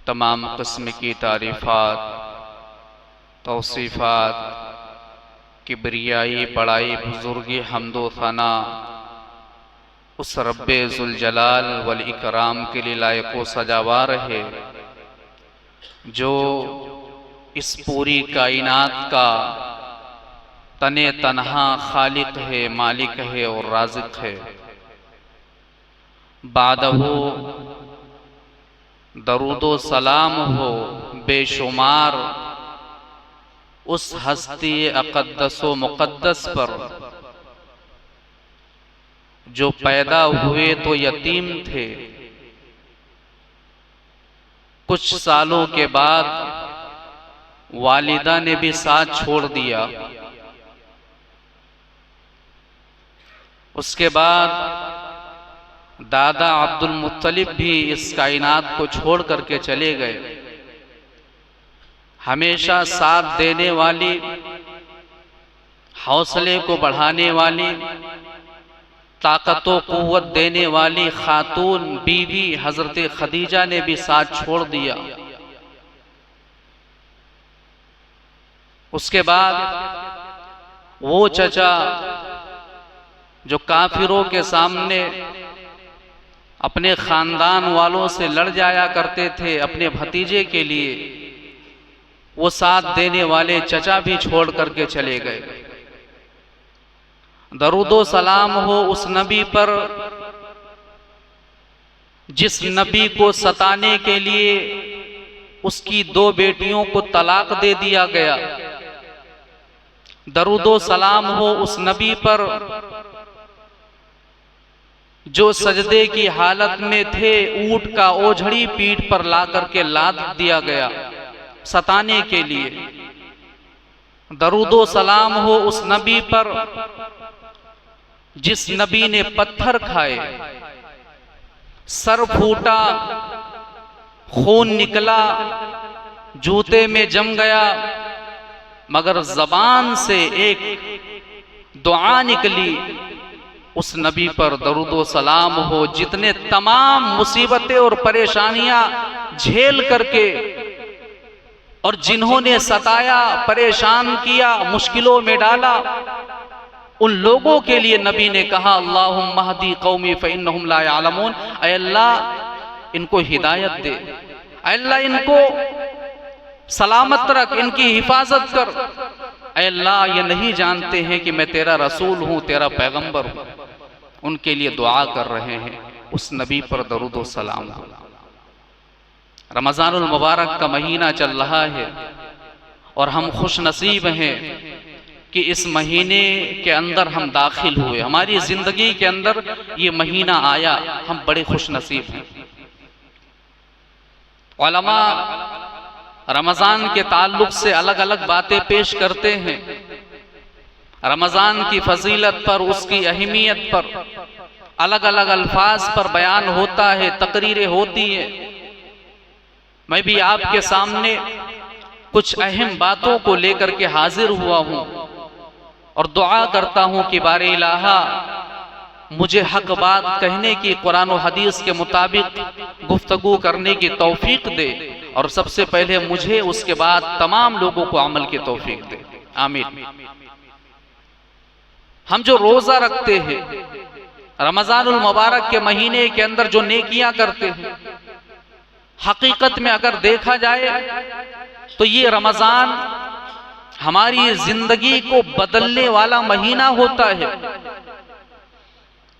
तमाम किस्म की तारीफ़ात, तौसीफ़ात, किब्रियाई, बड़ाई, बुज़ुर्गी, हम्दो सना उस रब्बे ज़ुल जलाल वल इकराम के लिए लायक व सजावार है, जो इस पूरी कायनात का तने तन्हा खालिक है, मालिक है और राज़िक है। बादहू दरूदो सलाम हो बेशुमार उस हस्ती अक़द्दसो मुक़द्दस पर, जो पैदा हुए तो यतीम थे, कुछ सालों के बाद वालिदा ने भी साथ छोड़ दिया। उसके बाद दादा अब्दुल मुत्तलिब भी इस कायनात को छोड़ करके चले गए। हमेशा साथ देने वाली, हौसले को बढ़ाने वाली, ताकत व कुव्वत देने वाली खातून बीवी हजरत खदीजा ने भी साथ छोड़ दिया। उसके बाद वो चचा जो काफिरों के सामने अपने खानदान वालों से लड़ जाया करते थे अपने भतीजे के लिए, वो साथ देने वाले चचा भी छोड़ करके चले गए। दरूदो सलाम हो उस नबी पर जिस नबी को सताने के लिए उसकी 2 बेटियों को तलाक दे दिया गया। दरूदो सलाम हो उस नबी पर जो सजदे की हालत में थे, ऊंट का ओझड़ी पीठ पर ला करके लाद दिया गया सताने के लिए। दरूदो सलाम हो उस नबी पर जिस नबी ने पत्थर खाए, सर फूटा, खून निकला, जूते में जम गया, मगर जबान से एक दुआ निकली। उस नबी पर दरूदो सलाम हो जितने तमाम मुसीबतें और परेशानियां झेल करके और जिन्होंने सताया, परेशान किया, मुश्किलों में डाला, उन लोगों के लिए नबी ने कहा अल्लाहुम्मा हदी कौमी फ़इन्नहुम ला यअलमून। ऐ अल्लाह इनको हिदायत दे, ऐ अल्लाह इनको सलामत रख, इनकी हिफाजत कर। ऐ अल्लाह ये नहीं जानते हैं कि मैं तेरा रसूल हूँ, तेरा पैगंबर हूँ। उनके लिए दुआ कर रहे हैं। उस नबी पर दरूद व सलाम हो। रमज़ानुल मुबारक का महीना चल रहा है और हम खुश नसीब हैं कि इस महीने के अंदर हम दाखिल हुए। हमारी जिंदगी के अंदर ये महीना आया, हम बड़े खुश नसीब हैं। उलमा रमज़ान के ताल्लुक से अलग अलग बातें पेश करते हैं। रमज़ान की फजीलत पर, उसकी अहमियत पर अलग अलग अल्फाज पर बयान होता है, तकरीरें होती हैं। मैं भी आपके सामने कुछ अहम बातों को लेकर के हाजिर हुआ हूँ और दुआ करता हूँ कि बारे इलाहा मुझे हक बात कहने की, कुरान और हदीस के मुताबिक गुफ्तगू करने की तौफीक दे, और सबसे पहले मुझे, उसके बाद तमाम लोगों को अमल की तौफीक दे। आमीन। हम जो रोजा रखते हैं रमज़ानुल मुबारक के महीने के अंदर, जो नेकियां करते हैं, हकीकत में अगर देखा जाए तो ये रमज़ान हमारी जिंदगी को बदलने वाला महीना होता है।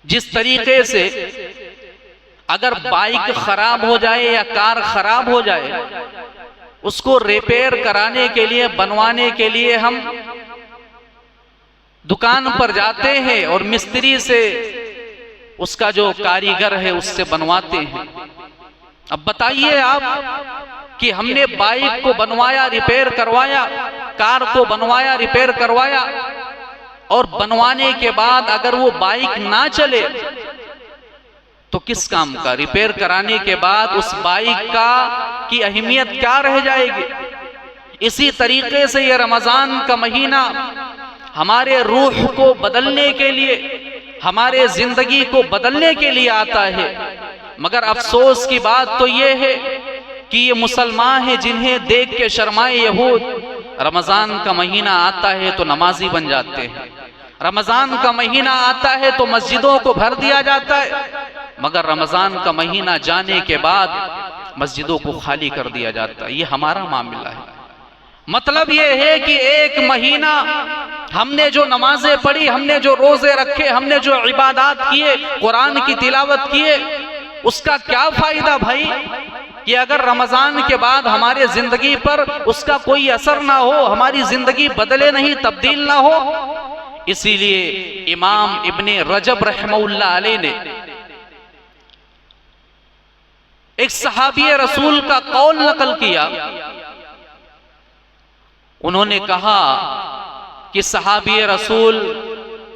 जिस तरीके से अगर बाइक खराब हो जाए या कार खराब हो जाए, उसको रिपेयर कराने के लिए, बनवाने के लिए हम दुकान पर जाते हैं और मिस्त्री से, उसका जो कारीगर है, उससे बनवाते हैं। अब बताइए आप कि हमने बाइक को बनवाया, रिपेयर करवाया, कार को बनवाया, रिपेयर करवाया, और बनवाने के बाद अगर वो बाइक ना चले तो किस काम का? रिपेयर कराने के बाद उस बाइक की अहमियत क्या रह जाएगी? इसी तरीके से ये रमज़ान का महीना हमारे रूह को बदलने के लिए, हमारे जिंदगी को बदलने के लिए आता है। मगर अफसोस की बात तो ये है कि ये मुसलमान हैं जिन्हें देख के शर्माए यहूद रमजान का महीना आता है तो नमाजी बन जाते हैं, रमजान का महीना आता है तो मस्जिदों को भर दिया जाता है, मगर रमजान का महीना जाने के बाद मस्जिदों को खाली कर दिया जाता है। ये हमारा मामला है। मतलब ये है कि एक महीना हमने जो नमाजें पढ़ी, हमने जो रोजे रखे, हमने जो इबादत किए, कुरान की तिलावत किए, उसका क्या फायदा भाई कि अगर रमजान के बाद हमारे जिंदगी पर उसका कोई असर ना हो, हमारी जिंदगी बदले नहीं, तब्दील ना हो। इसीलिए इमाम इब्ने रजब रहमतुल्लाह अलैह ने एक सहाबी रसूल का कौल नकल किया। उन्होंने कहा कि सहाबी रसूल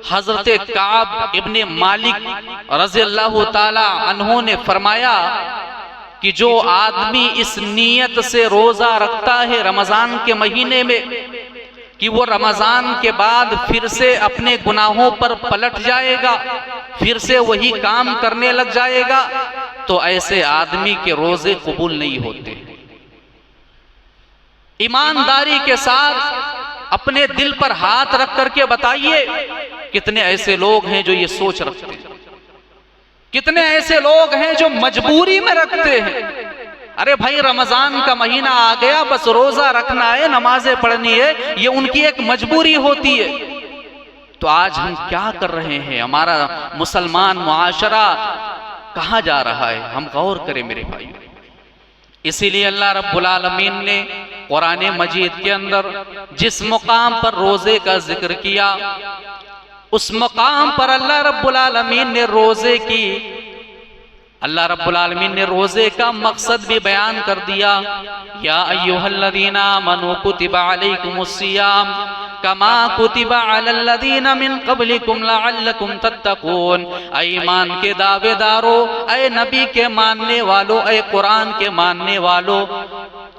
हजरत काब इब्ने मालिक रज़ियल्लाहु ताला अन्हु ने फरमाया कि जो आदमी इस नीयत से रोजा रखता है रमजान के महीने में कि वो रमजान के बाद फिर से अपने गुनाहों पर पलट जाएगा, फिर से वही काम करने लग जाएगा, तो ऐसे आदमी के रोजे कबूल नहीं होते। ईमानदारी के साथ अपने दिल पर हाथ रख करके बताइए कितने ऐसे लोग हैं जो ये सोच रखते हैं, कितने ऐसे लोग हैं जो मजबूरी में रखते हैं। अरे भाई रमजान का महीना आ गया, बस रोजा रखना है, नमाजें पढ़नी है, ये उनकी एक मजबूरी होती है। तो आज हम क्या कर रहे हैं? हमारा मुसलमान मुआशरा कहां जा रहा है? हम गौर करें मेरे भाई। इसीलिए अल्लाह रब्बुल आलमीन ने कुरान मजीद के अंदर जिस मुकाम पर रोजे का जिक्र किया, उस मुकाम पर अल्लाह रब्बुल आलमीन ने रोजे का मकसद भी बयान कर दिया। या अय्युहल्लज़ीना आमनू कुतिबा अलैकुमुस्सियाम कमा कुतिबा अलल्लज़ीना मिन क़ब्लिकुम लअल्लकुम तत्तक़ून। ऐ ईमान के दावेदारों, ऐ नबी के मानने वालों, ऐ कुरान के मानने वालों,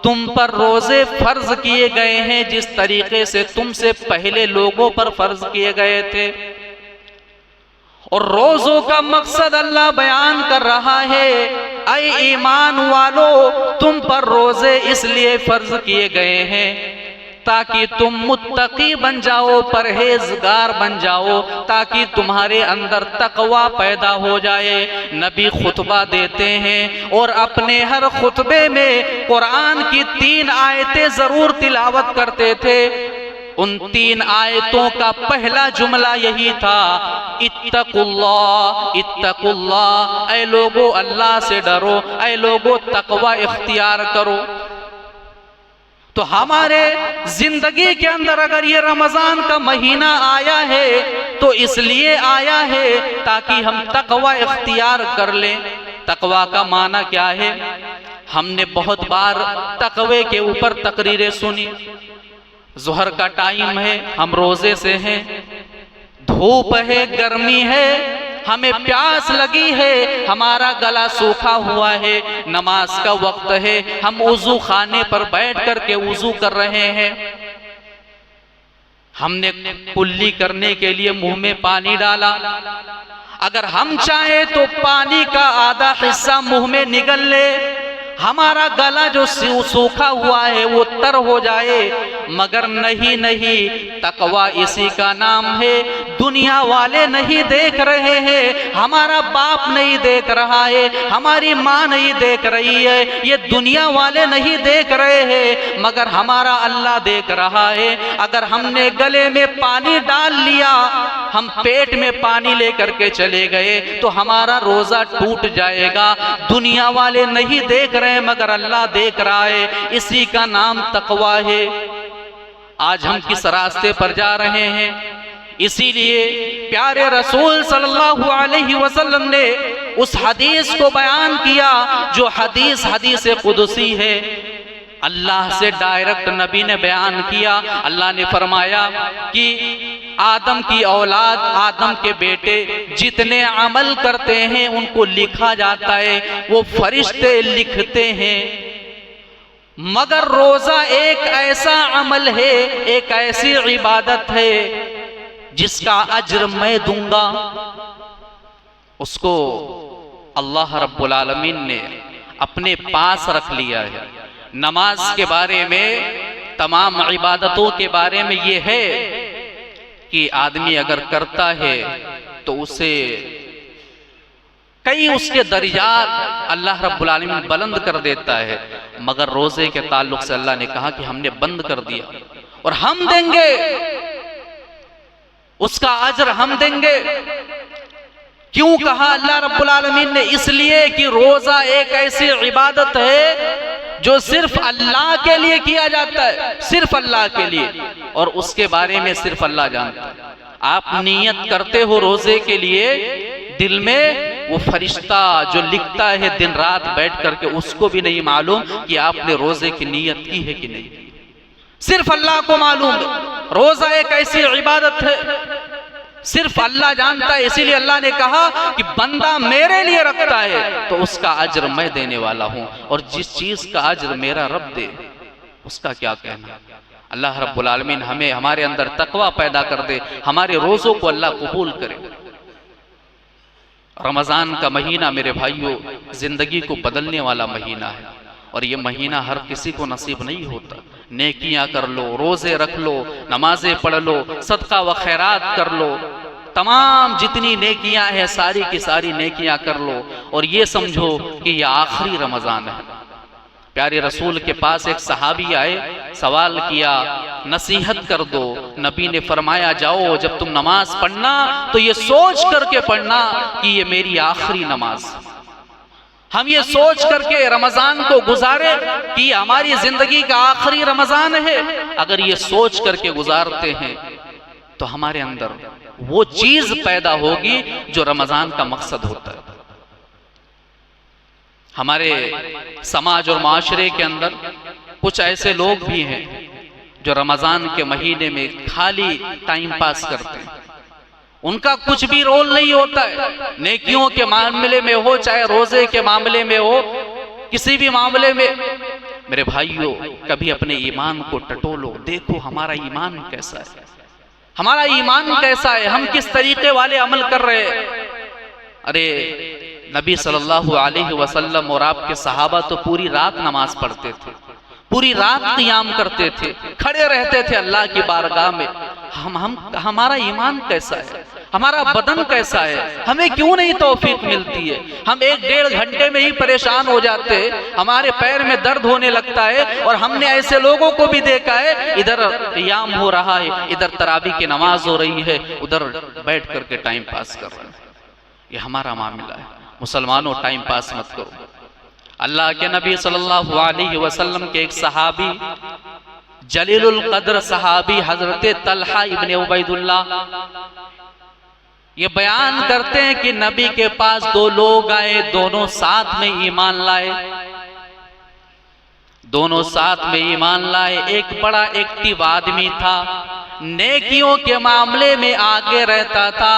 तुम पर रोजे फर्ज किए गए हैं जिस तरीके से तुमसे पहले लोगों पर फर्ज किए गए थे। और रोजों का मकसद अल्लाह बयान कर रहा है, ऐ ईमान वालों, तुम पर रोजे इसलिए फर्ज किए गए हैं ताकि तुम मुत्तकी बन जाओ, परहेजगार बन जाओ, ताकि तुम्हारे अंदर तकवा पैदा हो जाए। नबी खुतबा देते हैं और अपने हर खुतबे में कुरान की 3 आयतें जरूर तिलावत करते थे। उन 3 आयतों का पहला जुमला यही था, इत्तकुल्लाह इत्तकुल्लाह, ऐ लोगो अल्लाह से डरो, ऐ लोगो तकवा इख्तियार करो। तो हमारे जिंदगी के अंदर अगर ये रमजान का महीना आया है तो इसलिए आया है ताकि हम तकवा इख्तियार कर लें। तकवा का माना क्या है? हमने बहुत बार तकवे के ऊपर तकरीरें सुनी। ज़ोहर का टाइम है, हम रोजे से हैं, धूप है, गर्मी है, हमें प्यास लगी है, हमारा गला सूखा हुआ है, नमाज का वक्त है, हम वुजू खाने पर बैठ करके वुजू कर रहे हैं। हमने कुल्ली करने के लिए मुंह में पानी डाला। अगर हम चाहे तो पानी का आधा हिस्सा मुंह में निगल ले, हमारा गला जो सूखा हुआ है वो तर हो जाए, मगर नहीं, तकवा इसी का नाम है। दुनिया वाले नहीं देख रहे हैं, हमारा बाप नहीं देख रहा है, हमारी माँ नहीं देख रही है, ये दुनिया वाले नहीं देख रहे हैं, मगर हमारा अल्लाह देख रहा है। अगर हमने गले में पानी डाल लिया, हम पेट में पानी लेकर के चले गए, तो हमारा रोजा टूट जाएगा। दुनिया वाले नहीं देख रहे मगर अल्लाह देख रहा है, इसी का नाम तकवा है। आज हम किस रास्ते पर जा रहे हैं? इसीलिए प्यारे रसूल सल्लल्लाहु अलैहि वसल्लम ने उस हदीस को बयान किया जो हदीस कुदसी है। अल्लाह से डायरेक्ट नबी ने बयान किया। अल्लाह ने फरमाया कि आदम की औलाद, आदम के बेटे जितने अमल करते हैं उनको लिखा जाता है, वो फरिश्ते लिखते हैं, मगर रोजा एक ऐसा अमल है, एक ऐसी इबादत है जिसका अज्र मैं दूंगा। उसको अल्लाह रब्बुल आलमीन ने अपने पास रख लिया है। नमाज के बारे में, तमाम इबादतों के बारे में ये है कि आदमी अगर करता है तो उसे कई उसके दर्जात अल्लाह रब्बुल आलमीन बुलंद कर देता है। मगर रोजे के ताल्लुक से अल्लाह ने कहा कि हमने बंद कर दिया और हम देंगे, उसका अजर हम देंगे। क्यों कहा अल्लाह रब्बुल आलमीन ने? इसलिए कि रोजा एक ऐसी इबादत है जो सिर्फ अल्लाह के लिए किया जाता है, सिर्फ अल्लाह के लिए, और उसके बारे में सिर्फ अल्लाह जानता है। आप नियत करते हो रोजे के लिए, दिल में वो फरिश्ता जो लिखता है दिन रात बैठ करके, उसको भी नहीं मालूम कि आपने रोजे की नियत की है कि नहीं, सिर्फ अल्लाह को मालूम। रोजा एक ऐसी इबादत है सिर्फ अल्लाह जानता है। इसीलिए अल्लाह ने कहा कि बंदा मेरे लिए रखता है तो उसका अज्र मैं देने वाला हूं, और जिस चीज का अज्र मेरा रब दे उसका क्या कहना। अल्लाह रब्बुल आलमीन हमें, हमारे अंदर तकवा पैदा कर दे, हमारे रोजों को अल्लाह कबूल करे। रमजान का महीना मेरे भाइयों जिंदगी को बदलने वाला महीना है, और ये महीना हर किसी को नसीब नहीं होता। नेकियां कर लो, रोजे रख लो, नमाजें पढ़ लो, सदका व खैरात कर लो, तमाम जितनी नेकियां हैं सारी की सारी नेकियां कर लो, और ये समझो कि ये आखिरी रमजान है। प्यारे रसूल के पास एक सहाबी आए, सवाल किया, नसीहत कर दो। नबी ने फरमाया, जाओ जब तुम नमाज पढ़ना तो ये सोच करके पढ़ना कि ये मेरी आखिरी नमाज। हम ये सोच करके रमजान को गुजारे कि हमारी जिंदगी का आखिरी रमजान है। अगर ये सोच करके गुजारते हैं तो हमारे अंदर वो चीज पैदा होगी जो रमजान का मकसद होता है। हमारे समाज और माशरे के अंदर कुछ ऐसे लोग भी हैं जो रमजान के महीने में खाली टाइम पास करते हैं, उनका कुछ भी रोल नहीं होता है। नेकियों के मामले में हो, चाहे रोजे के मामले में हो, किसी भी मामले में। मेरे भाइयों, कभी अपने ईमान को टटोलो, देखो हमारा ईमान कैसा है, हमारा ईमान कैसा है, हम किस तरीके वाले अमल कर रहे हैं। अरे नबी सल्लल्लाहु अलैहि वसल्लम और आपके सहाबा तो पूरी रात नमाज पढ़ते थे, पूरी रात क़ियाम करते थे, खड़े रहते थे अल्लाह की बारगाह में। हमारा ईमान कैसा है, हमारा बदन कैसा है, हमें क्यों नहीं तौफीक मिलती है। हम 1-1.5 घंटे में ही परेशान हो जाते हैं, हमारे पैर में दर्द होने लगता है। और हमने ऐसे लोगों को भी देखा है, इधर क़ियाम हो रहा है, इधर तरावी की नमाज हो रही है, उधर बैठ करके टाइम पास कर रहे हैं। ये हमारा मामला है। मुसलमानों, टाइम पास मत करो। अल्लाह के नबी सल्लल्लाहु अलैहि वसल्लम के एक सहाबी, जलीलुल कद्र सहाबी हजरत तलहा इब्ने उबैदुल्लाह, ये बयान करते हैं कि नबी के पास 2 लोग आए, दोनों साथ में ईमान लाए, दोनों साथ में ईमान लाए। एक बड़ा एक्टिव आदमी था, नेकियों के मामले में आगे रहता था,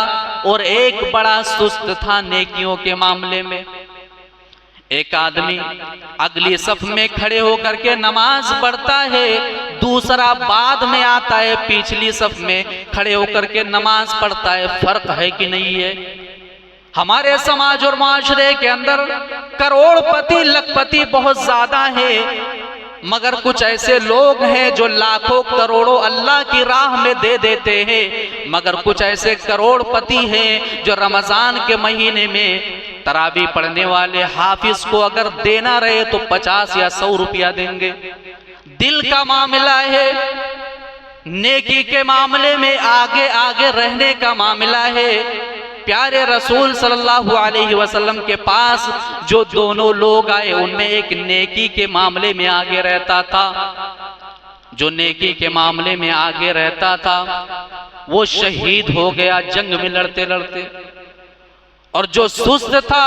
और एक बड़ा सुस्त था नेकियों के मामले में। एक आदमी अगली सफ में खड़े होकर के नमाज पढ़ता है, दूसरा बाद में आता है, पिछली सफ में खड़े होकर के नमाज पढ़ता है। फर्क है कि नहीं है? हमारे समाज और माशरे के अंदर करोड़पति लखपति बहुत ज्यादा है, मगर कुछ ऐसे लोग हैं जो लाखों करोड़ों अल्लाह की राह में दे देते हैं। मगर कुछ ऐसे करोड़पति हैं जो रमजान के महीने में तरावी पढ़ने वाले हाफिज को अगर देना रहे तो 50 या 100 रुपया देंगे। दिल का मामला है, नेकी के मामले में आगे आगे रहने का मामला है। प्यारे रसूल सल्लल्लाहु अलैहि वसल्लम के पास जो दोनों लोग आए, उनमें एक नेकी के मामले में आगे रहता था, जो नेकी के मामले में आगे रहता था वो शहीद हो गया जंग में लड़ते लड़ते, और जो सुस्त था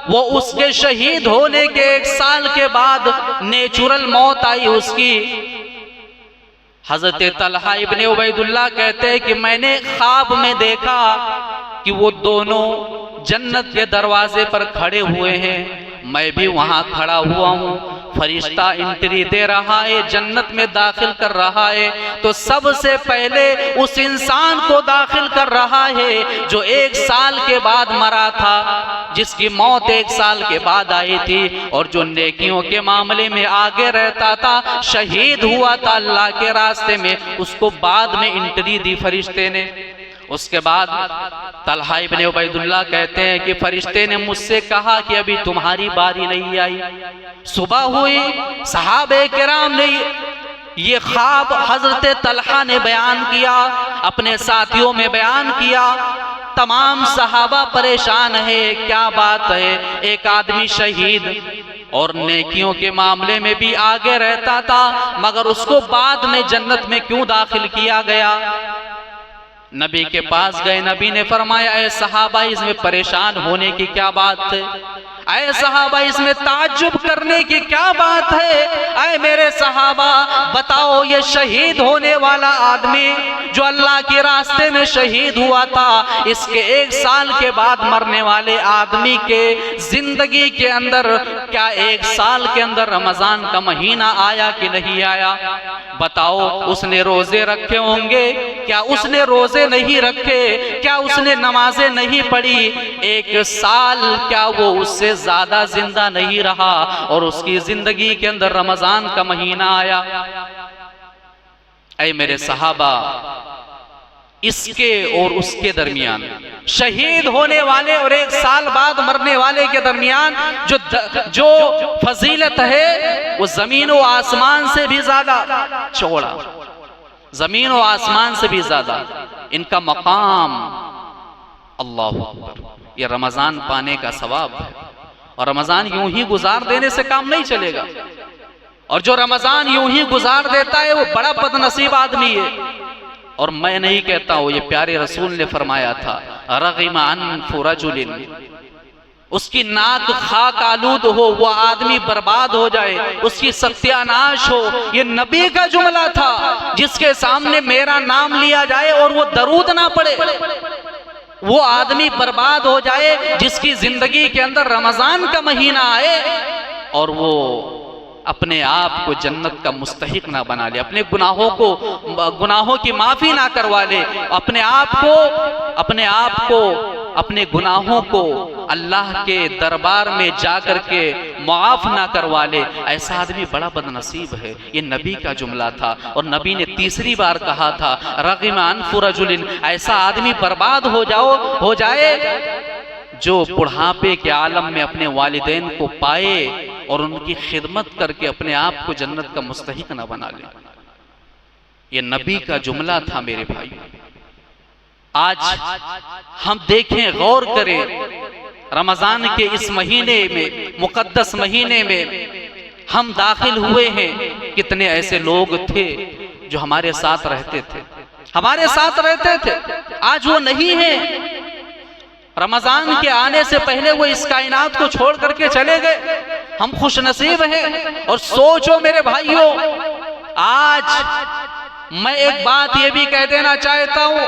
वो उसके शहीद होने के 1 साल के बाद नेचुरल मौत आई उसकी। हजरत तलहा इब्ने उबैदुल्लाह कहते हैं कि मैंने ख्वाब में देखा कि वो दोनों जन्नत के दरवाजे पर खड़े हुए हैं, मैं भी वहां खड़ा हुआ हूं। फरिश्ता एंट्री दे रहा है, जन्नत में दाखिल कर रहा है, तो सबसे पहले उस इंसान को दाखिल कर रहा है जो 1 साल के बाद मरा था। जिसकी मौत 1 साल के बाद आई थी, और जो नेकियों के मामले में आगे रहता था, शहीद हुआ था अल्लाह के रास्ते में, उसको बाद में एंट्री दी फरिश्ते ने। उसके बाद तलहा इब्ने उबैदुल्लाह कहते हैं कि फरिश्ते ने मुझसे कहा कि अभी तुम्हारी बारी नहीं आई। सुबह हुई, सहाबे किराम ने ये ख्वाब हजरत तलहा ने बयान किया, अपने साथियों में बयान किया। तमाम सहाबा परेशान है, क्या बात है, एक आदमी शहीद और नेकियों के मामले में भी आगे रहता था, मगर उसको बाद में जन्नत में क्यों दाखिल किया गया। नबी के पास गए, नबी ने फरमाया, ऐ सहाबा इसमें परेशान होने की क्या बात है, ऐ सहाबा इसमें ताज्जुब करने की क्या बात है। ऐ मेरे सहाबा बताओ, ये शहीद होने वाला आदमी जो अल्लाह के रास्ते में शहीद हुआ था, इसके 1 साल के बाद मरने वाले आदमी के जिंदगी के अंदर क्या 1 साल के अंदर रमजान का महीना आया कि नहीं आया। बताओ, उसने रोजे रखे होंगे, क्या उसने रोजे नहीं रखे, क्या उसने नमाजें नहीं पढ़ी, 1 साल क्या वो उससे ज्यादा जिंदा नहीं रहा और उसकी जिंदगी के अंदर रमजान का महीना आया। ऐ मेरे सहाबा, इसके और उसके दरमियान, शहीद होने वाले और 1 साल बाद मरने वाले के दरमियान जो फजीलत है, वो जमीन व आसमान से भी ज्यादा चौड़ा, जमीन व आसमान से भी ज्यादा इनका मकाम। अल्लाह अकबर, ये रमजान पाने का सवाब है, और रमजान यूं ही गुजार देने से काम नहीं चलेगा, और जो रमजान यूं ही गुजार देता है वो बड़ा बदनसीब आदमी है। और मैं नहीं कहता हूं, ये प्यारे रसूल ने फरमाया था, रग़िमा अनफ़ु रजुलिन, उसकी नाक खाक आलूद हो, वो आदमी बर्बाद हो जाए, उसकी सत्यानाश हो। ये नबी का जुमला था, जिसके सामने मेरा नाम लिया जाए और वो दरूद ना पड़े, वो आदमी बर्बाद हो जाए, जिसकी जिंदगी के अंदर रमजान का महीना आए और वो अपने आप को जन्नत का मुस्तहिक ना बना ले, अपने गुनाहों की माफी ना करवा ले, अपने आप को अपने गुनाहों को अल्लाह के दरबार में जाकर के माफ ना करवा ले, ऐसा आदमी बड़ा बदनसीब है। ये नबी का जुमला था, और नबी ने तीसरी बार कहा था, रग़िमा अनफ़ु रजुलिन, ऐसा आदमी बर्बाद हो जाए जो बुढ़ापे के आलम में अपने वालिदैन को पाए और उनकी खिदमत करके अपने आप को जन्नत का मुस्तहिक ना बना ले। ये नबी का जुमला था मेरे भाई। आज हम देखें, गौर करें, रमजान के इस महीने में, मुकद्दस महीने में हम दाखिल हुए हैं। कितने ऐसे लोग थे जो हमारे साथ रहते थे, आज वो नहीं है। रमजान के आने से पहले वो इस कायनात को छोड़ करके चले गए। हम खुशनसीब हैं। और सोचो मेरे भाइयों, आज मैं एक बात ये भी कह देना चाहता हूं,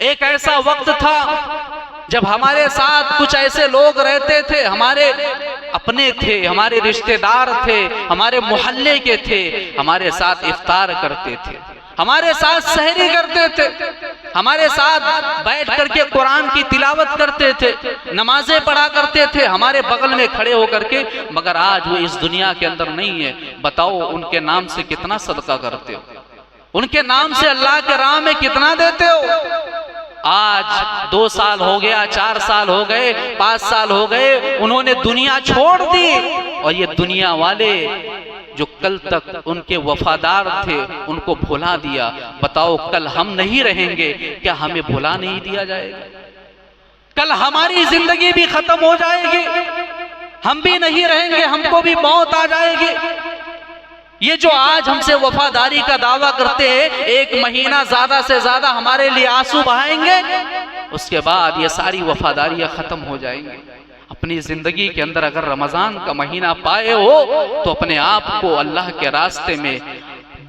एक ऐसा वक्त था जब हमारे साथ कुछ ऐसे लोग रहते थे, हमारे अपने थे, हमारे रिश्तेदार थे, हमारे मोहल्ले के थे, हमारे साथ इफ्तार करते थे, हमारे साथ सहरी करते थे, हमारे साथ बैठ करके कुरान की तिलावत करते थे, नमाजें पढ़ा करते थे, हमारे बगल में खड़े होकर के। मगर आज वो इस दुनिया के अंदर नहीं है। बताओ, उनके नाम से कितना सदका करते हो, उनके नाम से अल्लाह के राह में कितना देते हो। आज 2 साल हो गया, 4 साल हो गए, 5 साल हो गए, उन्होंने दुनिया छोड़ दी, और ये दुनिया वाले जो कल तक उनके वफादार थे उनको भुला दिया। बताओ, कल हम नहीं रहेंगे, क्या हमें भुला नहीं दिया जाएगा? कल हमारी जिंदगी भी खत्म हो जाएगी, हम भी नहीं रहेंगे, हमको भी मौत आ जाएगी। ये जो आज हमसे वफादारी का दावा करते हैं, 1 महीना ज्यादा से ज्यादा हमारे लिए आंसू बहाएंगे, उसके बाद ये सारी वफादारियां खत्म हो जाएंगी। अपनी जिंदगी के अंदर अगर रमजान का महीना पाए हो तो अपने आप को अल्लाह के रास्ते में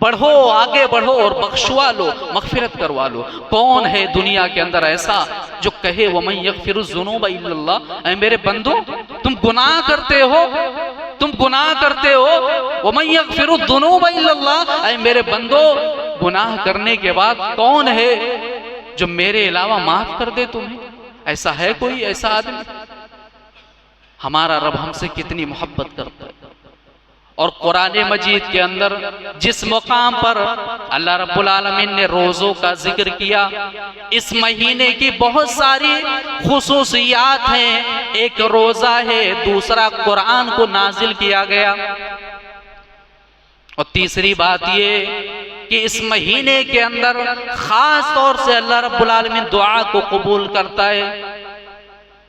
बढ़ो, आगे बढ़ो और बख्शवा लो, मगफिरत करवा लो। कौन है दुनिया के अंदर ऐसा जो कहे वमन यगफिरुज़्ज़ुनूब इल्लल्लाह, ऐ मेरे बंदो तुम गुनाह करते हो, वमन यगफिरुज़्ज़ुनूब इल्लल्लाह, ऐ मेरे बंदो गुनाह करने के बाद कौन है जो मेरे अलावा माफ कर दे तुम्हें? ऐसा है कोई ऐसा आदमी? हमारा रब हमसे कितनी मोहब्बत करता है। और कुरान मजीद के अंदर जिस मुकाम पर अल्लाह रब्बुल आलमीन ने रोज़ों का जिक्र किया, इस महीने की बहुत सारी खुसूसियात हैं। एक रोज़ा है, दूसरा कुरान को नाजिल किया गया, और तीसरी बात ये कि इस महीने के अंदर खास तौर से अल्लाह रब्बुल आलमीन दुआ को कबूल करता है।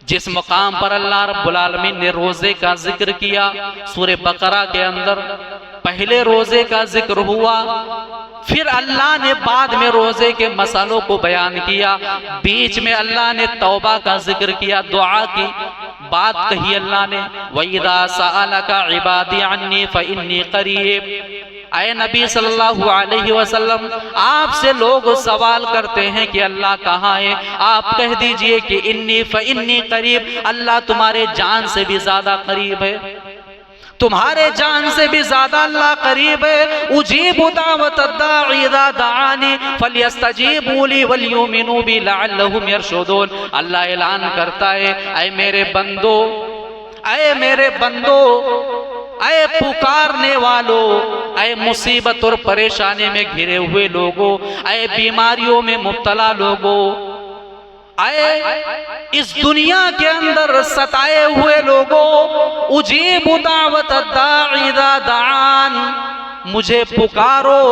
जिस मकाम पर अल्लाह रब्बुल आलमीन ने रोजे का जिक्र किया, सूरह बकरा के अंदर पहले रोजे का जिक्र हुआ, फिर अल्लाह ने बाद में रोजे के मसालों को बयान किया, बीच में अल्लाह ने तौबा का जिक्र किया, दुआ की बात कही अल्लाह ने, वइज़ा सअलका इबादी अन्नी फइन्नी क़रीब। आए नबी सल्लल्लाहु अलैहि वसल्लम, आपसे लोग सवाल करते हैं कि अल्लाह कहाँ है, आप कह दीजिए कि इन्नी फइन्नी करीब, अल्लाह तुम्हारे जान से भी ज्यादा करीब है, तुम्हारे जान से भी ज्यादा अल्लाह करीब है। उजीबु दावत दाई इज़ा दआनी फलयस्तजीबू ली वलयुमिनू बी लअल्लहुम यरशुदून। अल्लाह ऐलान करता है, ऐ मेरे बंदो, ऐ मेरे बंदो, ऐ पुकारने वालों, ऐ मुसीबत और परेशानी में घिरे हुए लोगों, ऐ बीमारियों में मुब्तला लोगों, ऐ इस दुनिया के अंदर सताए हुए लोगों, उजीबु दावत दाई इज़ा दआन, मुझे पुकारो,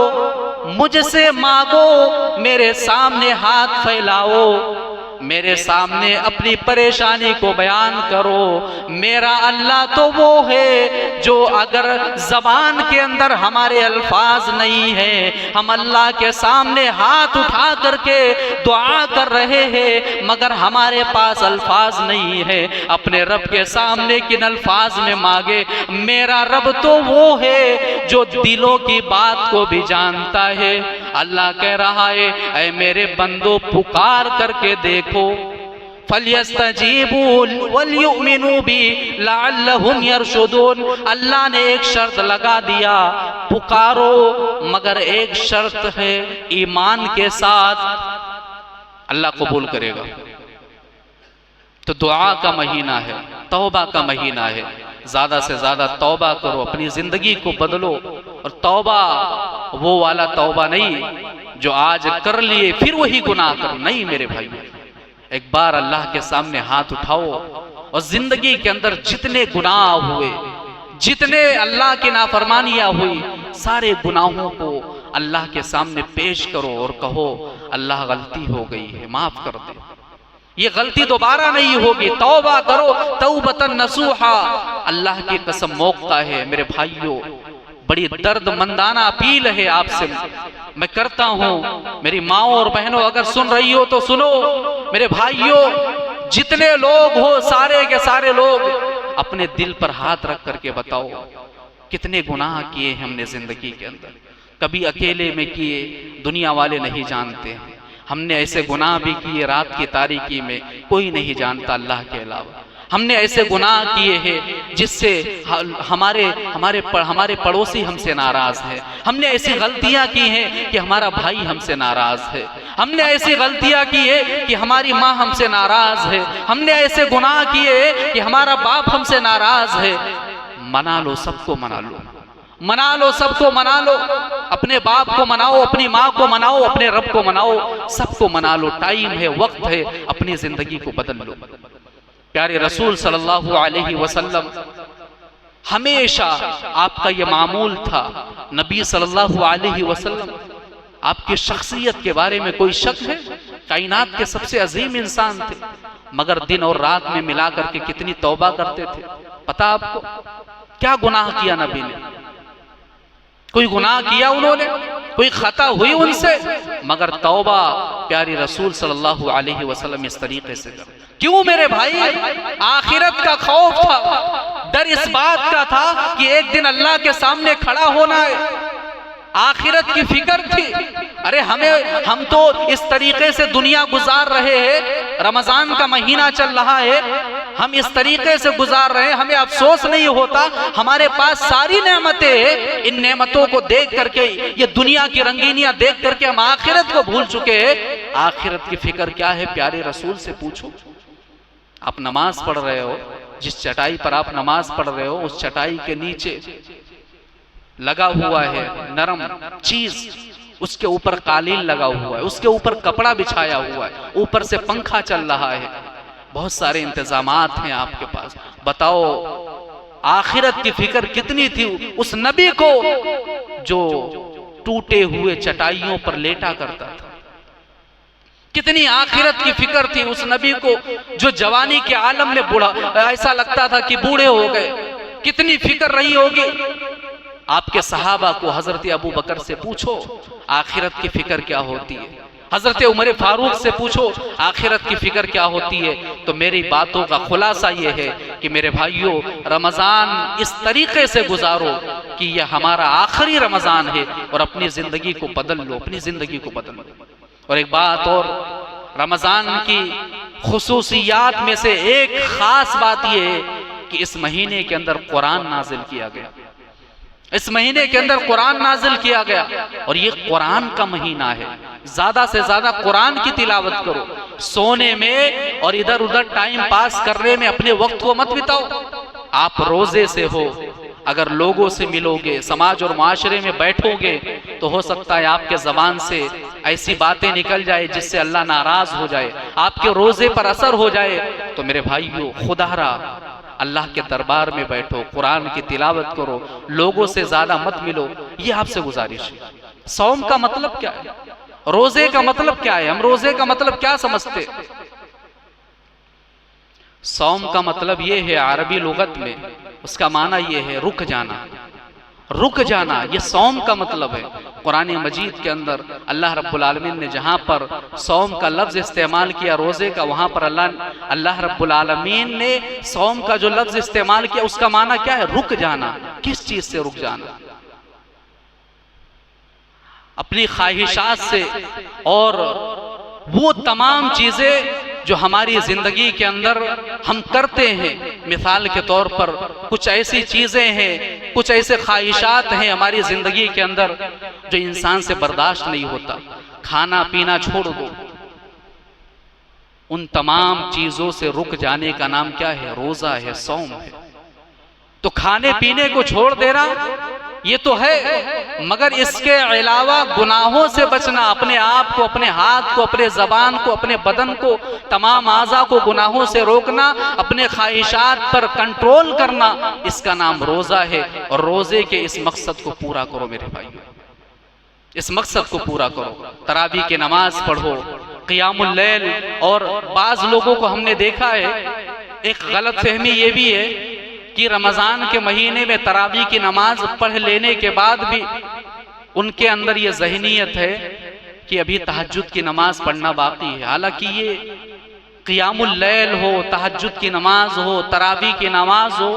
मुझसे मांगो, मेरे सामने हाथ फैलाओ, मेरे सामने अपनी परेशानी को बयान करो। मेरा अल्लाह तो वो है जो अगर जबान के अंदर हमारे अल्फाज नहीं है, हम अल्लाह के सामने हाथ उठा करके दुआ कर रहे हैं मगर हमारे पास अल्फाज नहीं है, अपने रब के सामने किन अल्फाज में मांगे। मेरा रब तो वो है जो दिलों की बात को भी जानता है। अल्लाह कह रहा है, ऐ मेरे बंदो पुकार करके देखो, फलयस्तजीबू वलयुमिनू बी लअल्लहुम यरशुदून। अल्लाह ने एक शर्त लगा दिया, पुकारो मगर एक शर्त है, ईमान के साथ अल्लाह कबूल करेगा। तो दुआ का महीना है, तौबा का महीना है, ज्यादा से ज्यादा तौबा करो, अपनी जिंदगी को बदलो। और तौबा वो वाला तौबा नहीं जो आज कर लिए फिर वही गुनाह करो, नहीं मेरे भाई। एक बार अल्लाह के सामने हाथ उठाओ और जिंदगी के अंदर जितने गुनाह हुए, जितने अल्लाह की नाफरमानियां हुई, सारे गुनाहों को अल्लाह के सामने पेश करो और कहो, अल्लाह गलती हो गई है, माफ कर दे, ये गलती दोबारा नहीं होगी, तौबा करो, तौबतन नसूहा। अल्लाह की कसम मौका है मेरे भाइयों, बड़ी दर्द मंदाना अपील है आपसे मैं करता हूँ। मेरी माओ और बहनों अगर सुन रही हो तो सुनो। मेरे भाइयों, जितने लोग हो सारे के सारे लोग अपने दिल पर हाथ रख करके बताओ, कितने गुनाह किए हैं हमने जिंदगी के अंदर। कभी अकेले में किए, दुनिया वाले नहीं जानते हैं। हमने ऐसे गुनाह भी किए रात की तारीकी में, कोई नहीं जानता अल्लाह के अलावा। हमने ऐसे गुनाह किए हैं जिससे हमारे पड़ोसी हमसे नाराज है। हमने ऐसी गलतियां की हैं कि हमारा भाई हमसे नाराज है। हमने ऐसी गलतियां की है कि हमारी माँ हमसे नाराज है। हमने ऐसे गुनाह किए कि हमारा बाप हमसे नाराज है। मना लो, सबको मना लो, मना लो, सबको मना लो। अपने बाप को मनाओ, अपनी माँ को मनाओ, अपने रब को मनाओ, सबको मना लो। टाइम है, वक्त है, अपनी जिंदगी को बदल लो। प्यारे रसूल सल्लल्लाहु अलैहि वसल्लम हमेशा आपका ये मामूल था। नबी सल्लल्लाहु अलैहि वसल्लम आपकी शख्सियत के बारे में कोई शक है? कायनात के सबसे अजीम इंसान थे, मगर दिन और रात में मिला करके कितनी तौबा करते थे। पता आपको क्या गुनाह किया नबी ने? कोई गुनाह किया उन्होंने? कोई खता हुई उनसे? मगर तौबा प्यारी रसूल सल्लल्लाहु अलैहि वसल्लम इस तरीके से कर। क्यों मेरे भाई? आखिरत का खौफ था, डर इस बात का था कि एक दिन अल्लाह के सामने खड़ा होना है। आखिरत की फिक्र थी। अरे हम तो इस तरीके से दुनिया गुजार रहे हैं, रमजान का महीना चल रहा है, हम इस तरीके से गुजार रहे हैं, हमें अफसोस नहीं होता? हमारे पास सारी नेमतें हैं, इन नेमतों को देख करके, ये दुनिया की रंगीनियां देख करके हम आखिरत को भूल चुके हैं। आखिरत की फिक्र क्या है? प्यारे रसूल से पूछो। आप नमाज पढ़ रहे हो, जिस चटाई पर आप नमाज पढ़ रहे हो उस चटाई के नीचे लगा हुआ है नरम चीज, उसके ऊपर कालीन लगा हुआ है, उसके ऊपर कपड़ा बिछाया हुआ है, ऊपर से पंखा चल रहा है, बहुत सारे इंतजामात हैं आपके पास। बताओ आखिरत की फिक्र कितनी थी उस नबी को जो टूटे हुए चटाइयों पर लेटा करता था। कितनी आखिरत की फिक्र थी उस नबी को जो जवानी के आलम में बूढ़ा, ऐसा लगता था कि बूढ़े हो गए। कितनी फिक्र रही होगी आपके सहाबा को। हजरत अबू बकर से पूछो आखिरत की फिक्र क्या होती है, हजरत उमर फारूक से पूछो आखिरत की फिक्र क्या होती है। तो मेरी बातों का खुलासा ये है कि मेरे भाइयों, रमजान इस तरीके से गुजारो कि यह हमारा आखिरी रमजान है और अपनी जिंदगी को बदल लो, अपनी जिंदगी को बदल लो। और एक बात और, रमजान की खुसूसियात में से एक खास बात यह है कि इस महीने के अंदर कुरान नाजिल किया गया, इस महीने के अंदर कुरान नाजिल किया गया। और ये कुरान का महीना है, ज्यादा से ज्यादा कुरान की तिलावत करो। सोने में और इधर उधर टाइम पास करने में अपने वक्त को मत बिताओ। आप रोजे से हो, अगर लोगों से मिलोगे, समाज और माशरे में बैठोगे, तो हो सकता है आपके जबान से ऐसी बातें निकल जाए जिससे अल्लाह नाराज हो जाए, आपके रोजे पर असर हो जाए। तो मेरे भाइयों, खुदारा अल्लाह के दरबार में बैठो, कुरान की तिलावत करो, लोगों से ज्यादा मत मिलो। ये आपसे गुजारिश है। सौम का मतलब क्या है, रोजे का मतलब क्या है, हम रोजे का मतलब क्या समझते? सौम का मतलब ये है अरबी लुगत में, उसका माना ये है रुक जाना, रुक जाना, ये सौम का मतलब है। कुरान मजीद के अंदर अल्लाह रब्बुल आलमीन ने जहां पर सौम का लफ्ज इस्तेमाल किया रोजे का, वहां पर अल्लाह रब्बुल आलमीन ने सौम का जो लफ्ज इस्तेमाल किया उसका माना क्या है? रुक जाना। किस चीज से रुक जाना? अपनी ख्वाहिशात से और वो तमाम चीजें जो हमारी जिंदगी के अंदर हम करते हैं। मिसाल के तौर पर कुछ ऐसी चीजें हैं, कुछ ऐसे ख्वाहिशात हैं हमारी जिंदगी के अंदर जो इंसान से बर्दाश्त नहीं होता। खाना पीना छोड़ दो, उन तमाम चीजों से रुक जाने का नाम क्या है? रोजा है, सौम है। तो खाने पीने को छोड़ देना ये तो है, मगर इसके अलावा गुनाहों से बचना, अपने आप को, अपने हाथ को, अपने जबान को, अपने बदन को, तमाम आज़ा को गुनाहों से रोकना, अपने ख्वाहिशात पर कंट्रोल करना, इसका नाम रोजा है। और रोजे के इस मकसद को पूरा करो मेरे भाई, इस मकसद को पूरा करो। तरावी की नमाज पढ़ो, क़ियामुल लैल। और बाज लोगों को हमने देखा है, एक गलत फहमी ये भी है कि रमजान के महीने में तरावी की नमाज पढ़ लेने के बाद भी उनके अंदर ये ज़हनियत है कि अभी तहज्जुद की नमाज पढ़ना बाकी है। हालांकि ये क़ियामुल लैल हो, तहज्जुद की नमाज हो, तरावी की नमाज हो,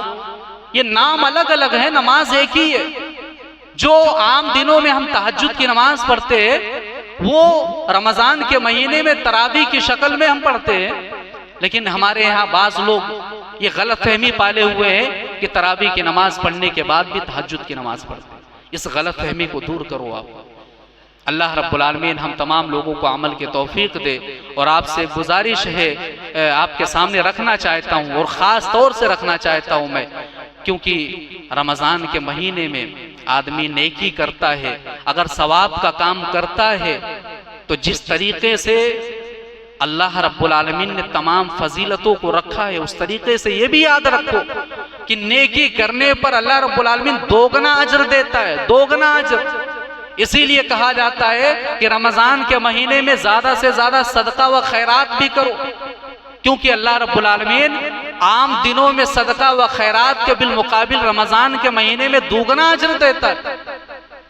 ये नाम अलग अलग है, नमाज एक ही है। जो आम दिनों में हम तहज्जुद की नमाज पढ़ते हैं वो रमजान के महीने में तरावी की शक्ल में हम पढ़ते हैं। लेकिन हमारे यहाँ बाज लोग ये गलत फहमी पाले हुए हैं कि तरावी की नमाज पढ़ने के बाद भी तहज्जुद की नमाज पढ़ते हैं। इस गलत फहमी को दूर करो आप। अल्लाह रब्बुल आलमीन हम तमाम लोगों को अमल की तौफीक दे। और आपसे गुजारिश है, आपके सामने रखना चाहता हूँ और ख़ास तौर से रखना चाहता हूँ मैं, क्योंकि रमज़ान के महीने में आदमी नेकी करता है, अगर सवाब का काम करता है, तो जिस तरीके से अल्लाह रब्बुल आलमीन ने तमाम फजीलतों को रखा है, उस तरीके से ये भी याद रखो कि नेकी करने पर अल्लाह रब्बुल आलमीन दोगुना अजर देता है, दोगुना अजर। इसीलिए कहा जाता है कि रमजान के महीने में ज्यादा से ज्यादा सदका व खैरात भी करो, क्योंकि अल्लाह रब्बुल आलमीन आम दिनों में सदका व खैरात के बिलमुकाबिल रमजान के महीने में दोगुना अजर देता है।